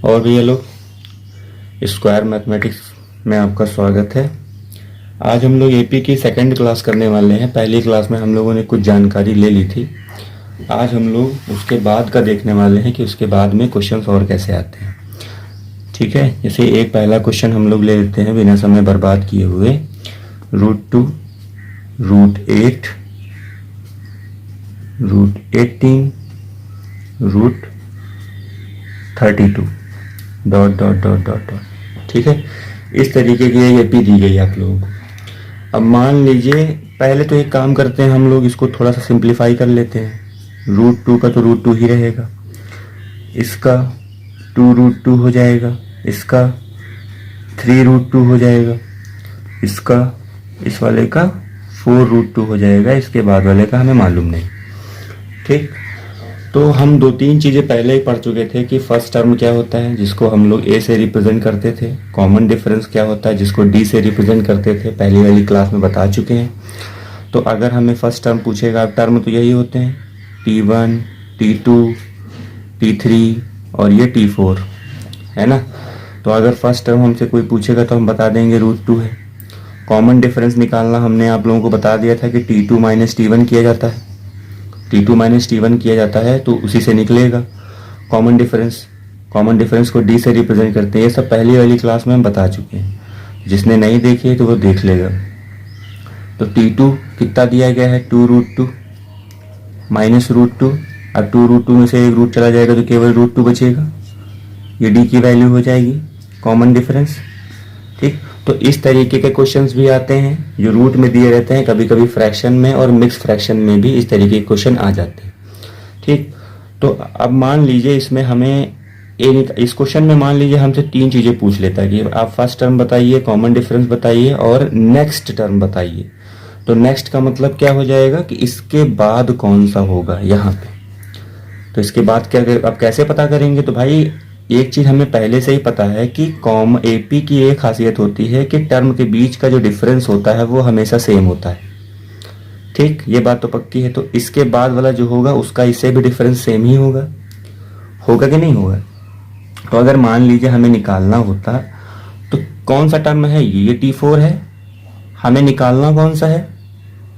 और भी ये लोग स्क्वायर मैथमेटिक्स में आपका स्वागत है। आज हम लोग एपी की सेकंड क्लास करने वाले हैं। पहली क्लास में हम लोगों ने कुछ जानकारी ले ली थी। आज हम लोग उसके बाद का देखने वाले हैं कि उसके बाद में क्वेश्चंस और कैसे आते हैं। ठीक है, जैसे एक पहला क्वेश्चन हम लोग ले लेते हैं बिना समय बर्बाद किए हुए। √2, √8, √18, √32 ... ठीक है, इस तरीके की एपी दी गई आप लोगों को। अब मान लीजिए, पहले तो एक काम करते हैं, हम लोग इसको थोड़ा सा सिंप्लीफाई कर लेते हैं। √2 का तो √2 ही रहेगा, इसका 2√2 हो जाएगा, इसका 3√2 हो जाएगा, इसका इस वाले का 4√2 हो जाएगा। इसके बाद वाले का हमें मालूम नहीं। ठीक, तो हम 2-3 चीज़ें पहले ही पढ़ चुके थे कि फर्स्ट टर्म क्या होता है जिसको हम लोग ए से रिप्रेजेंट करते थे, कॉमन डिफरेंस क्या होता है जिसको डी से रिप्रेजेंट करते थे, पहली वाली क्लास में बता चुके हैं। तो अगर हमें फर्स्ट टर्म पूछेगा, टर्म तो यही होते हैं T1, T2, T3 और ये T4 है ना। तो अगर फर्स्ट टर्म हमसे कोई पूछेगा तो हम बता देंगे √2 है। कॉमन डिफरेंस निकालना हमने आप लोगों को बता दिया था कि T2 - T1 किया जाता है, T2 - T1 किया जाता है, तो उसी से निकलेगा कॉमन डिफरेंस। कॉमन डिफरेंस को डी से रिप्रेजेंट करते हैं। ये सब पहली वाली क्लास में हम बता चुके हैं, जिसने नहीं देखी है तो वो देख लेगा। तो T2 कितना दिया गया है, 2√2 -√2। अब 2√2 में से एक रूट चला जाएगा तो केवल √2 बचेगा, ये डी की वैल्यू हो जाएगी कॉमन डिफरेंस। ठीक, तो इस तरीके के क्वेश्चंस भी आते हैं जो रूट में दिए रहते हैं, कभी कभी फ्रैक्शन में और मिक्स फ्रैक्शन में भी इस तरीके के क्वेश्चन आ जाते हैं। ठीक, तो अब मान लीजिए इसमें हमें इस क्वेश्चन में मान लीजिए हमसे 3 चीज़ें पूछ लेता है कि आप फर्स्ट टर्म बताइए, कॉमन डिफरेंस बताइए और नेक्स्ट टर्म बताइए। तो नेक्स्ट का मतलब क्या हो जाएगा कि इसके बाद कौन सा होगा यहाँ पे। तो इसके बाद क्या, अब कैसे पता करेंगे? तो भाई एक चीज हमें पहले से ही पता है कि एपी की एक खासियत होती है कि टर्म के बीच का जो डिफरेंस होता है वो हमेशा सेम होता है। ठीक, ये बात तो पक्की है। तो इसके बाद वाला जो होगा उसका इससे भी डिफरेंस सेम ही होगा, होगा कि नहीं होगा? तो अगर मान लीजिए हमें निकालना होता तो कौन सा टर्म है, ये T4 है, हमें निकालना कौन सा है,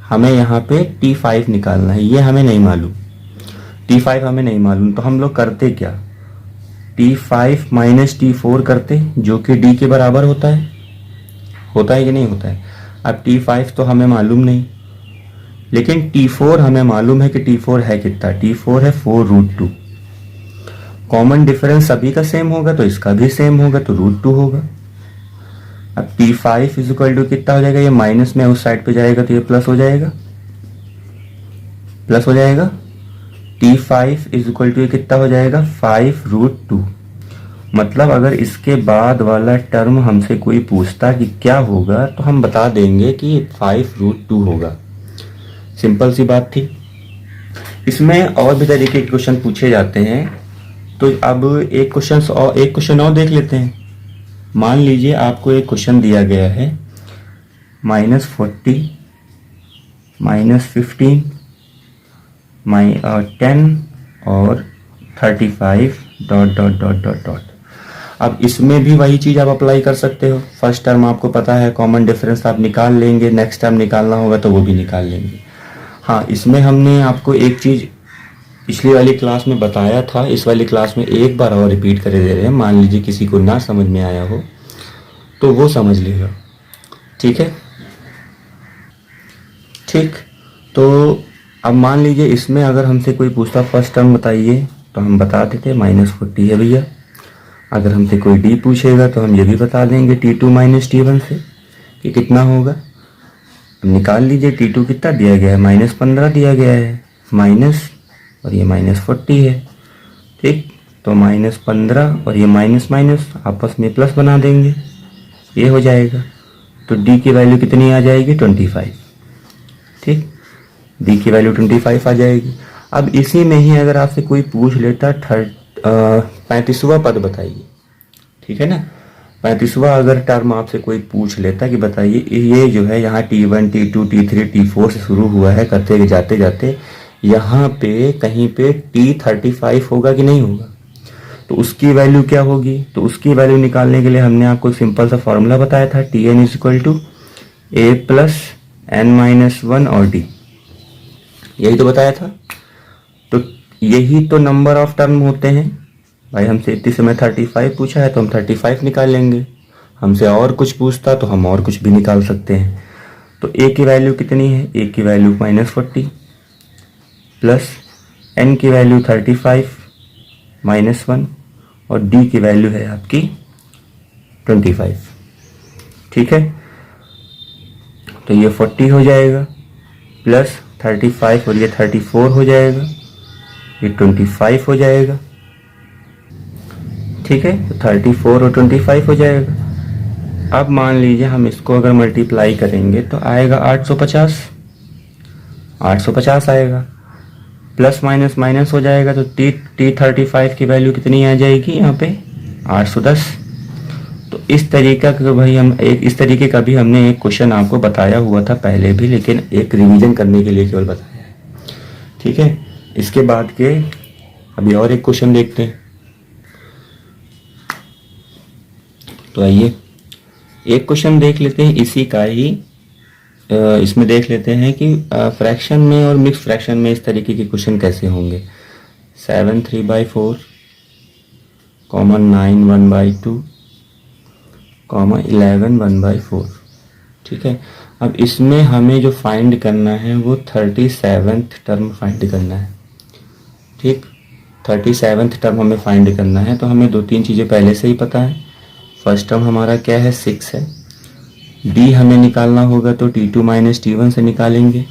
हमें यहाँ पे T5 निकालना है। ये हमें नहीं मालूम, T5 हमें नहीं मालूम। तो हम लोग करते क्या, T5 - T4 करते, जो कि D के बराबर होता है कि नहीं होता है? अब T5 तो हमें मालूम नहीं, लेकिन T4 हमें मालूम है कि T4 है कितना, T4 है 4√2। कॉमन डिफरेंस सभी का सेम होगा तो इसका भी सेम होगा, तो √2 होगा। अब T5 = कितना हो जाएगा, ये माइनस में उस साइड पे जाएगा तो ये प्लस हो जाएगा, प्लस हो जाएगा। T5 = कितना हो जाएगा, 5√2। मतलब अगर इसके बाद वाला टर्म हमसे कोई पूछता कि क्या होगा तो हम बता देंगे कि 5√2 होगा। सिंपल सी बात थी। इसमें और भी तरीके के क्वेश्चन पूछे जाते हैं। तो अब एक क्वेश्चन और देख लेते हैं। मान लीजिए आपको एक क्वेश्चन दिया गया है -40, -15, -10 और 35 ... अब इसमें भी वही चीज आप अप्लाई कर सकते हो। फर्स्ट टर्म आपको पता है, कॉमन डिफरेंस आप निकाल लेंगे, नेक्स्ट टर्म निकालना होगा तो वो भी निकाल लेंगे। हाँ, इसमें हमने आपको एक चीज पिछली वाली क्लास में बताया था, इस वाली क्लास में एक बार और रिपीट कर दे रहे हैं। मान लीजिए किसी को ना समझ में आया हो तो वो समझ लेगा। ठीक है, ठीक। तो अब मान लीजिए इसमें अगर हमसे कोई पूछता फर्स्ट टर्म बताइए तो हम बता देते -40 है भैया। अगर हमसे कोई डी पूछेगा तो हम ये भी बता देंगे T2 - T1 से कि कितना होगा। निकाल लीजिए, T2 कितना दिया गया है, -15 दिया गया है, माइनस और ये -40 है। ठीक, तो -15 और ये माइनस माइनस आपस में प्लस बना देंगे, ये हो जाएगा। तो डी की वैल्यू कितनी आ जाएगी, 25। ठीक, डी की वैल्यू 25 आ जाएगी। अब इसी में ही अगर आपसे कोई पूछ लेता 35वां पद बताइए, ठीक है ना, 35वां अगर टर्म आपसे कोई पूछ लेता कि बताइए ये जो है यहाँ T1, T2, T3, T4 से शुरू हुआ है, करते जाते जाते यहाँ पे कहीं पे T35 होगा कि नहीं होगा। तो उसकी वैल्यू क्या होगी, तो उसकी वैल्यू निकालने के लिए हमने आपको सिंपल सा फॉर्मूला बताया था, t n is equal to a plus n minus one और डी, यही तो बताया था। तो यही तो नंबर ऑफ टर्म होते हैं भाई। हमसे इतनी समय 35 पूछा है तो हम 35 निकाल लेंगे, हमसे और कुछ पूछता तो हम और कुछ भी निकाल सकते हैं। तो ए की वैल्यू कितनी है, ए की वैल्यू -40 प्लस एन की वैल्यू 35 -1 और डी की वैल्यू है आपकी 25। ठीक है, तो ये 40 हो जाएगा प्लस 35 और ये 34 हो जाएगा, ये 25 हो जाएगा। ठीक है, तो 34 और 25 हो जाएगा। अब मान लीजिए हम इसको अगर मल्टीप्लाई करेंगे तो आएगा 850, 850 आएगा, प्लस माइनस माइनस हो जाएगा तो टी 35 की वैल्यू कितनी आ जाएगी यहाँ पे 810। तो इस तरीका का भाई हम इस तरीके का भी हमने एक क्वेश्चन आपको बताया हुआ था पहले भी, लेकिन एक रिवीजन करने के लिए केवल बताया है। ठीक है, इसके बाद के अभी और एक क्वेश्चन देखते हैं। तो आइए एक क्वेश्चन देख लेते हैं इसी का ही। इसमें देख लेते हैं कि फ्रैक्शन में और मिक्स फ्रैक्शन में इस तरीके के क्वेश्चन कैसे होंगे। 7 3/4, 9 1/2, 11 1/4। ठीक है, अब इसमें हमें जो फाइंड करना है वो 37th टर्म फाइंड करना है। ठीक, 37th टर्म हमें फाइंड करना है। तो हमें 2-3 चीज़ें पहले से ही पता है। फर्स्ट टर्म हमारा क्या है, 6 है। डी हमें निकालना होगा तो T2 माइनस T1 से निकालेंगे।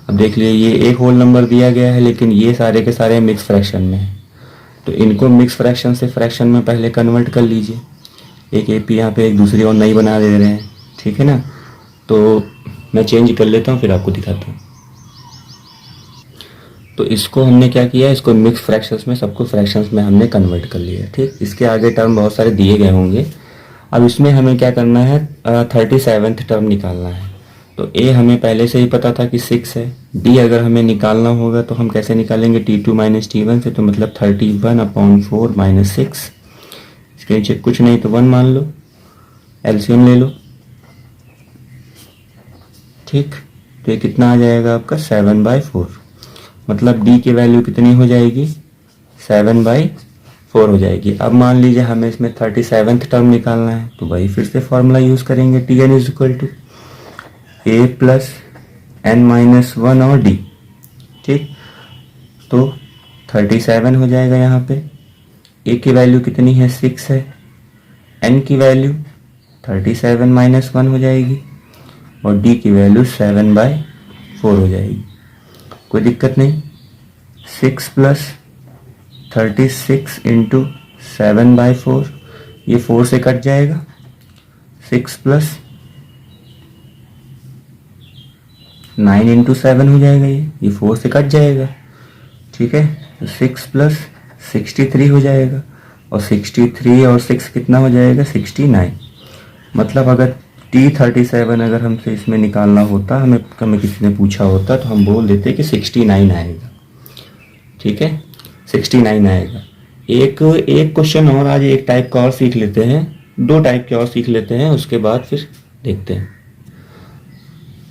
अब देख लिए ये एक होल नंबर दिया गया है, लेकिन ये सारे के सारे मिक्स फ्रैक्शन में है, तो इनको मिक्स फ्रैक्शन से फ्रैक्शन में पहले कन्वर्ट कर लीजिए। एक एपी यहाँ पे एक दूसरी और नई बना दे रहे हैं, ठीक है ना। तो मैं चेंज कर लेता हूँ फिर आपको दिखाता हूँ। तो इसको हमने क्या किया, इसको मिक्स फ्रैक्शंस में सबको फ्रैक्शंस में हमने कन्वर्ट कर लिया। ठीक, इसके आगे टर्म बहुत सारे दिए गए होंगे। अब इसमें हमें क्या करना है, 37th टर्म निकालना है। तो ए हमें पहले से ही पता था कि 6 है। डी अगर हमें निकालना होगा तो हम कैसे निकालेंगे, T2 माइनस T1 से, तो मतलब 31/4 माइनस 6। इसके नीचे कुछ नहीं तो 1 मान लो, एलसीएम ले लो। ठीक, तो ये कितना आ जाएगा आपका 7/4, मतलब डी की वैल्यू कितनी हो जाएगी 7/4 हो जाएगी। अब मान लीजिए हमें इसमें 37th टर्म निकालना है, तो वही फिर से फॉर्मूला यूज करेंगे, t n is equal to a plus n minus 1 और डी। ठीक, तो 37 हो जाएगा यहाँ पे। ए की वैल्यू कितनी है 6 है, एन की वैल्यू 37 माइनस 1 हो जाएगी और डी की वैल्यू 7/4 हो जाएगी। कोई दिक्कत नहीं। 6 प्लस 36 इंटू 7/4, ये 4 से कट जाएगा। 6 प्लस 9 इंटू 7 हो जाएगा, ये 4 से कट जाएगा। ठीक है, तो 6 प्लस 63 हो जाएगा और 63 और 6 कितना हो जाएगा 69। मतलब अगर T37 अगर हमसे इसमें निकालना होता, हमें किसी ने पूछा होता तो हम बोल देते कि 69 आएगा। ठीक है, 69 आएगा। एक क्वेश्चन और आज एक टाइप का और सीख लेते हैं, 2 टाइप के और सीख लेते हैं, उसके बाद फिर देखते हैं।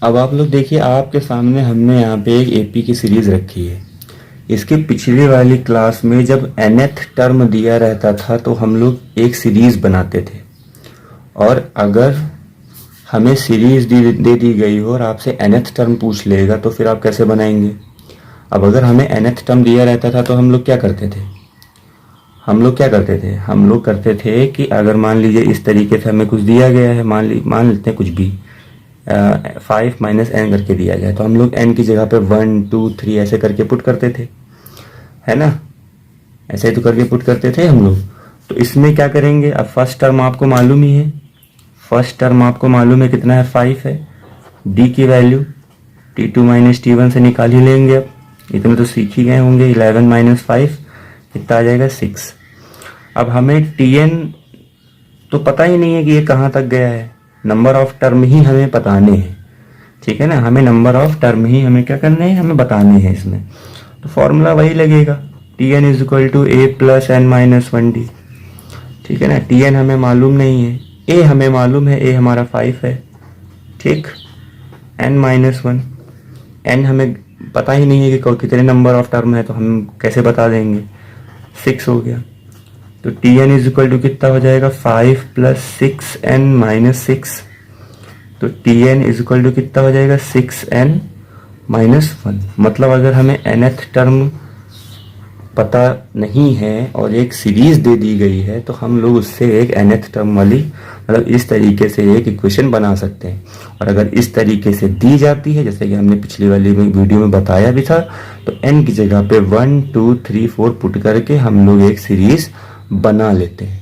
अब आप लोग देखिए, आपके सामने हमने यहाँ पे एक एपी की सीरीज रखी है। इसके पिछले वाली क्लास में जब nth टर्म दिया रहता था तो हम लोग एक सीरीज बनाते थे, और अगर हमें सीरीज दे दी गई हो और आपसे nth टर्म पूछ लेगा तो फिर आप कैसे बनाएंगे। अब अगर हमें nth टर्म दिया रहता था तो हम लोग क्या करते थे, हम लोग करते थे कि अगर मान लीजिए इस तरीके से हमें कुछ दिया गया है, मान लेते हैं कुछ भी 5 माइनस n करके दिया गया, तो हम लोग n की जगह पे 1 2 3 ऐसे करके पुट करते थे, है ना। ऐसे तो करके पुट करते थे हम लोग। तो इसमें क्या करेंगे, अब फर्स्ट टर्म आपको मालूम ही है, कितना है 5 है। डी की वैल्यू T2 माइनस T1 से निकाल ही लेंगे। अब इतने तो सीख ही गए होंगे, 11 माइनस 5 कितना आ जाएगा 6। अब हमें Tn तो पता ही नहीं है कि ये कहाँ तक गया है, नंबर ऑफ टर्म ही हमें बताने हैं। ठीक है ना, हमें नंबर ऑफ टर्म ही हमें क्या करने हैं, हमें बताने हैं इसमें। तो फॉर्मूला वही लगेगा, t n is equal to a plus n minus one d. ठीक है ना, टी एन हमें मालूम नहीं है, ए हमें मालूम है, ए हमारा 5 है। ठीक, एन माइनस वन, एन हमें पता ही नहीं है कि कितने नंबर ऑफ टर्म है, तो हम कैसे बता देंगे, 6 हो गया। तो t n is equal to कितना हो जाएगा, 5 प्लस 6 एन माइनस 6। तो t n is equal to कितना हो जाएगा, 6n माइनस 1। मतलब अगर हमें nth टर्म पता नहीं है और एक सीरीज दे दी गई है, तो हम लोग उससे एक nth टर्म वाली, मतलब इस तरीके से एक इक्वेशन बना सकते हैं। और अगर इस तरीके से दी जाती है, जैसे कि हमने पिछली वाली वीडियो में बताया भी था, तो n की जगह पे 1 2 3 4 पुट करके हम लोग एक सीरीज बना लेते हैं।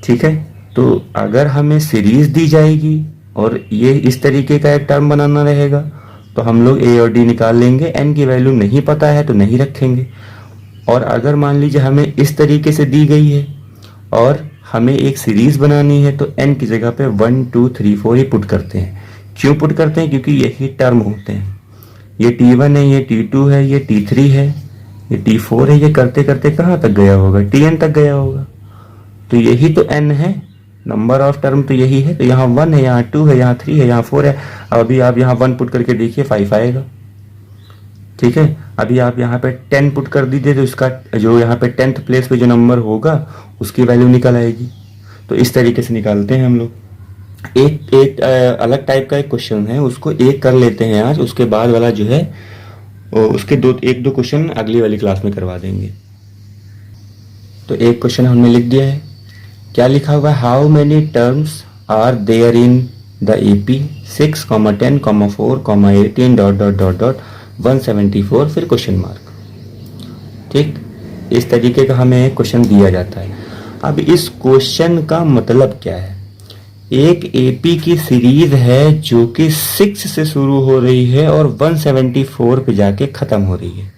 ठीक है, तो अगर हमें सीरीज दी जाएगी और ये इस तरीके का एक टर्म बनाना रहेगा, तो हम लोग ए और डी निकाल लेंगे। n की वैल्यू नहीं पता है तो नहीं रखेंगे। और अगर मान लीजिए हमें इस तरीके से दी गई है और हमें एक सीरीज बनानी है, तो n की जगह पे 1 2 3 4 ही पुट करते हैं। क्यों पुट करते हैं, क्योंकि यही टर्म होते हैं। ये t1 है, ये t2 है, ये t3 है, ये t4 है। ये करते करते कहाँ तक गया होगा, tn तक गया होगा। तो यही तो n है, नंबर ऑफ टर्म तो यही है। तो यहाँ 1 है, यहाँ 2 है, यहाँ 3 है, यहाँ 4 है। अभी आप यहाँ 1 पुट करके देखिए 5 आएगा। ठीक है, अभी आप यहाँ पे 10 पुट कर दीजिए, तो इसका जो यहाँ पे 10th प्लेस पे जो नंबर होगा उसकी वैल्यू निकल आएगी। तो इस तरीके से निकालते हैं हम लोग। एक अलग टाइप का एक क्वेश्चन है, उसको एक कर लेते हैं आज, उसके बाद वाला जो है उसके एक दो क्वेश्चन अगली वाली क्लास में करवा देंगे। तो एक क्वेश्चन हमने लिख दिया है। क्या लिखा हुआ है, how many terms are there in the AP 6, 10, 4, 18 dot dot dot dot 174 फिर क्वेश्चन मार्क। ठीक, इस तरीके का हमें क्वेश्चन दिया जाता है। अब इस क्वेश्चन का मतलब क्या है, एक एपी की सीरीज है जो कि 6 से शुरू हो रही है और 174 पे जाके खत्म हो रही है।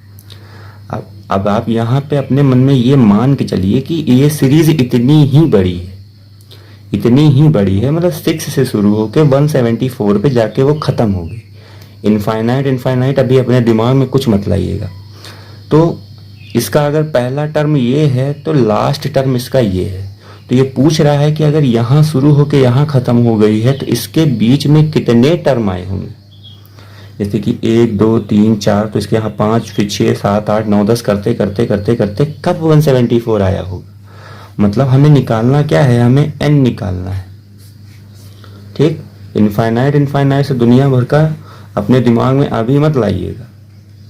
अब आप यहाँ पे अपने मन में ये मान के चलिए कि ये सीरीज इतनी ही बड़ी है, इतनी ही बड़ी है, मतलब 6 से शुरू होकर 174 पे जाके वो खत्म हो गई। इनफाइनाइट अभी अपने दिमाग में कुछ मत लाइएगा। तो इसका अगर पहला टर्म ये है तो लास्ट टर्म इसका ये है। तो ये पूछ रहा है कि अगर यहाँ शुरू होकर यहाँ खत्म हो गई है तो इसके बीच में कितने टर्म आए होंगे। जैसे कि 1 2 3 4, तो इसके यहाँ 5, फिर 6 7 8 9 10 करते करते करते करते कब 174 आया होगा। मतलब हमें निकालना क्या है, हमें n निकालना है। ठीक, इनफाइनाइट से दुनिया भर का अपने दिमाग में अभी मत लाइएगा।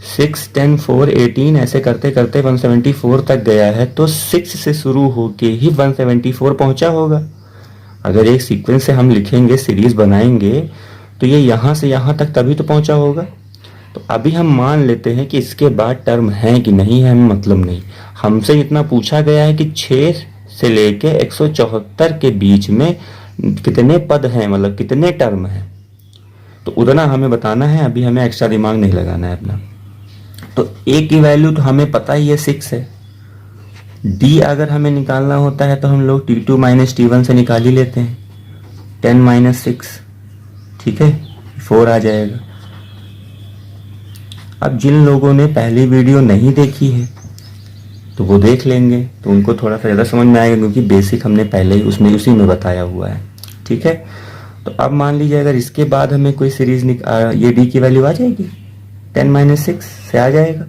6 10 4 18 ऐसे करते करते 174 तक गया है, तो 6 से शुरू होके ही 174 पहुंचा होगा। अगर एक सीक्वेंस से हम लिखेंगे, सीरीज बनाएंगे, तो ये यहाँ से यहाँ तक तभी तो पहुंचा होगा। तो अभी हम मान लेते हैं कि इसके बाद टर्म है कि नहीं है, हमें मतलब नहीं। हमसे इतना पूछा गया है कि 6 से लेके 174 के बीच में कितने पद हैं, मतलब कितने टर्म हैं, तो उतना हमें बताना है। अभी हमें एक्स्ट्रा दिमाग नहीं लगाना है अपना। तो ए की वैल्यू तो हमें पता ही है 6 है। डी अगर हमें निकालना होता है तो हम लोग t2 माइनस t1 से निकाल ही लेते हैं। 10 माइनस 6, ठीक है, 4 आ जाएगा। अब जिन लोगों ने पहली वीडियो नहीं देखी है तो वो देख लेंगे, तो उनको थोड़ा सा ज़्यादा समझ में आएगा, क्योंकि बेसिक हमने पहले ही उसी में बताया हुआ है। ठीक है, तो अब मान लीजिए अगर इसके बाद हमें कोई सीरीज ये डी की वैल्यू आ जाएगी, 10 माइनस 6 से आ जाएगा।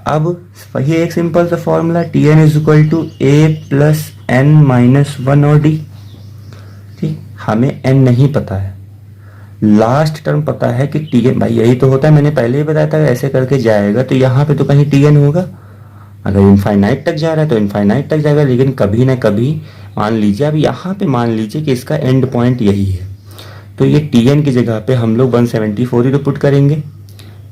अब वही एक सिंपल सा formula, t n is equal to a plus n minus 1 और डी। ठीक, हमें एन नहीं पता है, लास्ट टर्म पता है कि टी एन, भाई यही तो होता है, मैंने पहले ही बताया था। ऐसे करके जाएगा तो यहाँ पे तो कहीं टी एन होगा। अगर इनफाइनाइट तक जा रहा है तो इनफाइनाइट तक जाएगा, लेकिन कभी ना कभी मान लीजिए, अब यहाँ पे मान लीजिए कि इसका एंड पॉइंट यही है, तो ये टी एन की जगह पे हम लोग 174 ही तो पुट करेंगे,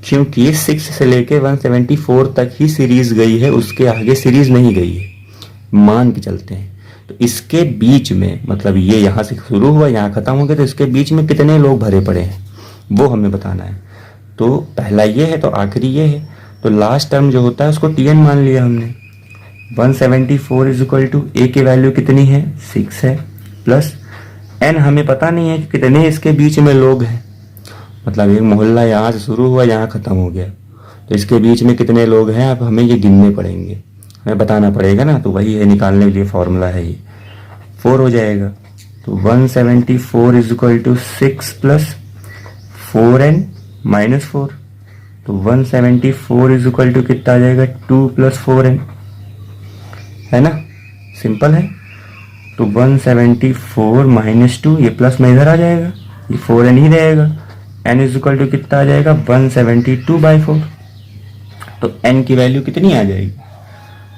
क्योंकि 6 से लेके 174 तक ही सीरीज गई है, उसके आगे सीरीज नहीं गई है, मान के चलते हैं। तो इसके बीच में, मतलब ये यहाँ से शुरू हुआ यहाँ खत्म हो गया, तो इसके बीच में कितने लोग भरे पड़े हैं वो हमें बताना है। तो पहला ये है तो आखिरी ये है, तो लास्ट टर्म जो होता है उसको टी एन मान लिया हमने। 174 इज इक्वल टू ए की वैल्यू कितनी है, 6 है, प्लस एन हमें पता नहीं है कि कितने इसके बीच में लोग हैं, मतलब एक मोहल्ला यहाँ से शुरू हुआ यहाँ खत्म हो गया, तो इसके बीच में कितने लोग हैं अब हमें ये गिनने पड़ेंगे, हमें बताना पड़ेगा ना, तो वही है निकालने के लिए फॉर्मूला है ये 4 हो जाएगा। तो 174 is equal to 6 plus 4n minus 4। तो 174 इज इक्वल टू कितना आ जाएगा 2 प्लस 4n, है ना, सिंपल है। तो 174 माइनस 2, ये प्लस में इधर आ जाएगा, ये 4n ही रहेगा। n इज इक्वल टू कितना आ जाएगा 172/4। तो n की वैल्यू कितनी आ जाएगी,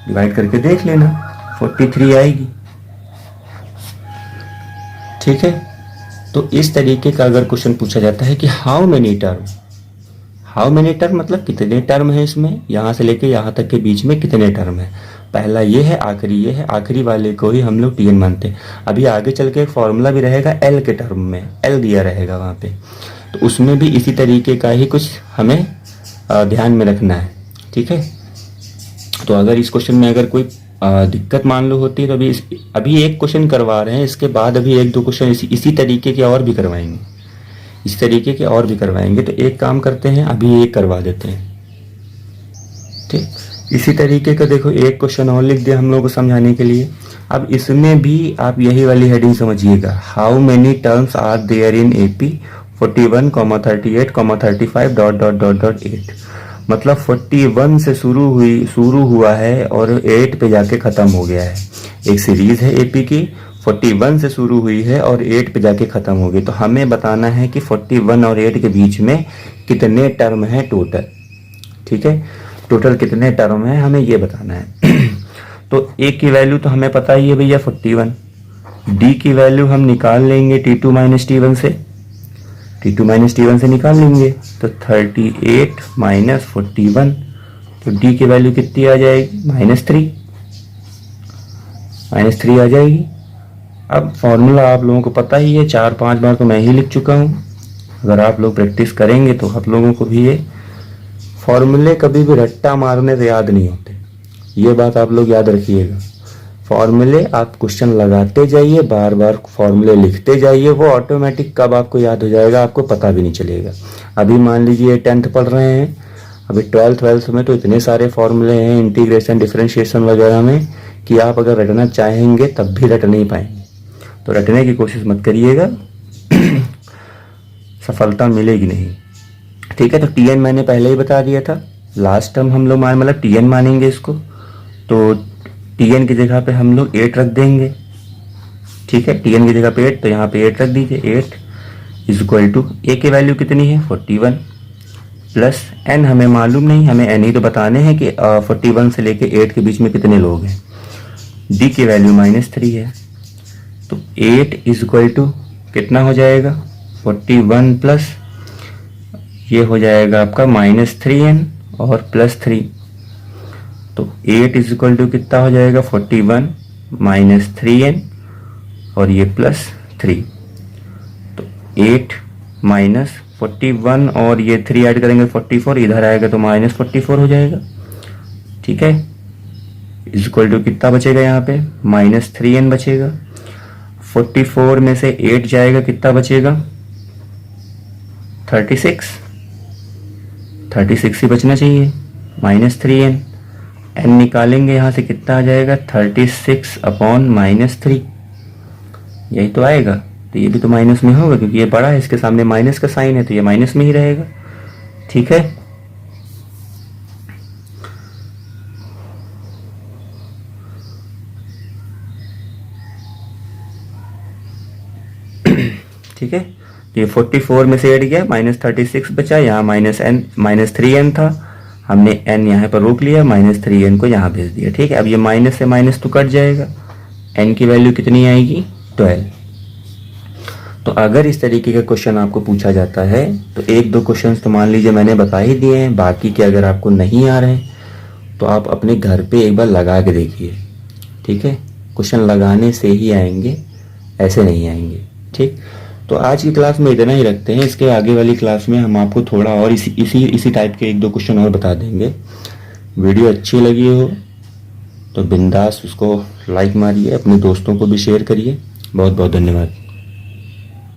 डिवाइड करके देख लेना, 43 आएगी। ठीक है, तो इस तरीके का अगर क्वेश्चन पूछा जाता है कि हाउ मेनी टर्म मतलब कितने टर्म है इसमें, यहां से लेके यहां तक के बीच में कितने टर्म है, पहला ये है, आखिरी वाले को ही हम लोग टीएन मानते हैं। अभी आगे चल के एक फॉर्मूला भी रहेगा एल के टर्म में, एल दिया रहेगा वहां पे, तो उसमें भी इसी तरीके का ही कुछ हमें ध्यान में रखना है। ठीक है, तो अगर इस क्वेश्चन में अगर कोई दिक्कत मान लो होती है तो अभी एक क्वेश्चन करवा रहे हैं, इसके बाद अभी 1-2 क्वेश्चन इसी तरीके के और भी करवाएंगे, तो एक काम करते हैं, अभी एक करवा देते हैं। ठीक, इसी तरीके का देखो एक क्वेश्चन और लिख दिया हम लोग को समझाने के लिए। अब इसमें भी आप यही वाली हेडिंग समझिएगा, how many terms are there in AP 41, 38, 35 ... 8। मतलब 41 से शुरू हुआ है और 8 पे जाके खत्म हो गया है। एक सीरीज है एपी की, 41 से शुरू हुई है और 8 पे जाके खत्म हो गई। तो हमें बताना है कि 41 और 8 के बीच में कितने टर्म है टोटल। ठीक है, टोटल कितने टर्म है हमें ये बताना है। तो ए की वैल्यू तो हमें पता ही है भैया 41, डी की वैल्यू हम निकाल लेंगे T2 माइनस T1 से निकाल लेंगे। तो 38 माइनस 41, तो डी की वैल्यू कितनी आ जाएगी -3 आ जाएगी। अब फॉर्मूला आप लोगों को पता ही है, 4-5 बार तो मैं ही लिख चुका हूँ। अगर आप लोग प्रैक्टिस करेंगे तो आप लोगों को भी ये फॉर्मूले कभी भी रट्टा मारने से याद नहीं होते, ये बात आप लोग याद रखिएगा। फॉर्मूले आप क्वेश्चन लगाते जाइए, बार बार फॉर्मूले लिखते जाइए, वो ऑटोमेटिक कब आपको याद हो जाएगा आपको पता भी नहीं चलेगा। अभी मान लीजिए 10th पढ़ रहे हैं, अभी 12th में तो इतने सारे फॉर्मूले हैं इंटीग्रेशन डिफरेंशिएशन वगैरह में कि आप अगर रटना चाहेंगे तब भी रट नहीं पाएंगे। तो रटने की कोशिश मत करिएगा, सफलता मिलेगी नहीं। ठीक है, तो टीएन मैंने पहले ही बता दिया था, लास्ट टर्म हम लोग मतलब टीएन मानेंगे इसको। तो टीएन की जगह पे हम लोग 8 रख देंगे। ठीक है, टीएन की जगह पे 8, तो यहाँ पे 8 रख दीजिए। 8 इज इक्वल टू ए की वैल्यू कितनी है 41 प्लस एन हमें मालूम नहीं, हमें एन ही तो बताने हैं कि 41 से लेके 8 के बीच में कितने लोग हैं। डी की वैल्यू -3 है, तो 8 इज इक्वल टू कितना हो जाएगा 41 प्लस ये हो जाएगा आपका -3n और +3। तो 8 इज इक्वल टू कितना हो जाएगा 41 -3n और ये +3। तो 8 माइनस 41 और ये 3 ऐड करेंगे 44, इधर आएगा तो -44 हो जाएगा। ठीक है, इज इक्वल टू कितना बचेगा यहाँ पे -3n बचेगा। 44 में से 8 जाएगा कितना बचेगा 36 ही बचना चाहिए, -3n। n निकालेंगे यहाँ से कितना आ जाएगा 36/-3, यही तो आएगा। तो ये भी तो माइनस में होगा क्योंकि ये बड़ा है, इसके सामने माइनस का साइन है तो ये माइनस में ही रहेगा। ठीक है, ठीक है, तो ये 44 में से 8 गया, -36 बचा, यहाँ -3n था, हमने n यहाँ पर रोक लिया, -3n को यहाँ भेज दिया। ठीक है, अब ये माइनस से माइनस तो कट जाएगा, n की वैल्यू कितनी आएगी 12। तो अगर इस तरीके का क्वेश्चन आपको पूछा जाता है तो 1-2 क्वेश्चन तो मान लीजिए मैंने बता ही दिए हैं, बाकी के अगर आपको नहीं आ रहे तो आप अपने घर पे एक बार लगा के देखिए। ठीक है, क्वेश्चन लगाने से ही आएंगे, ऐसे नहीं आएंगे। ठीक, तो आज की क्लास में इतना ही रखते हैं, इसके आगे वाली क्लास में हम आपको थोड़ा और इसी टाइप के 1-2 क्वेश्चन और बता देंगे। वीडियो अच्छी लगी हो तो बिंदास उसको लाइक मारिए, अपने दोस्तों को भी शेयर करिए। बहुत बहुत धन्यवाद।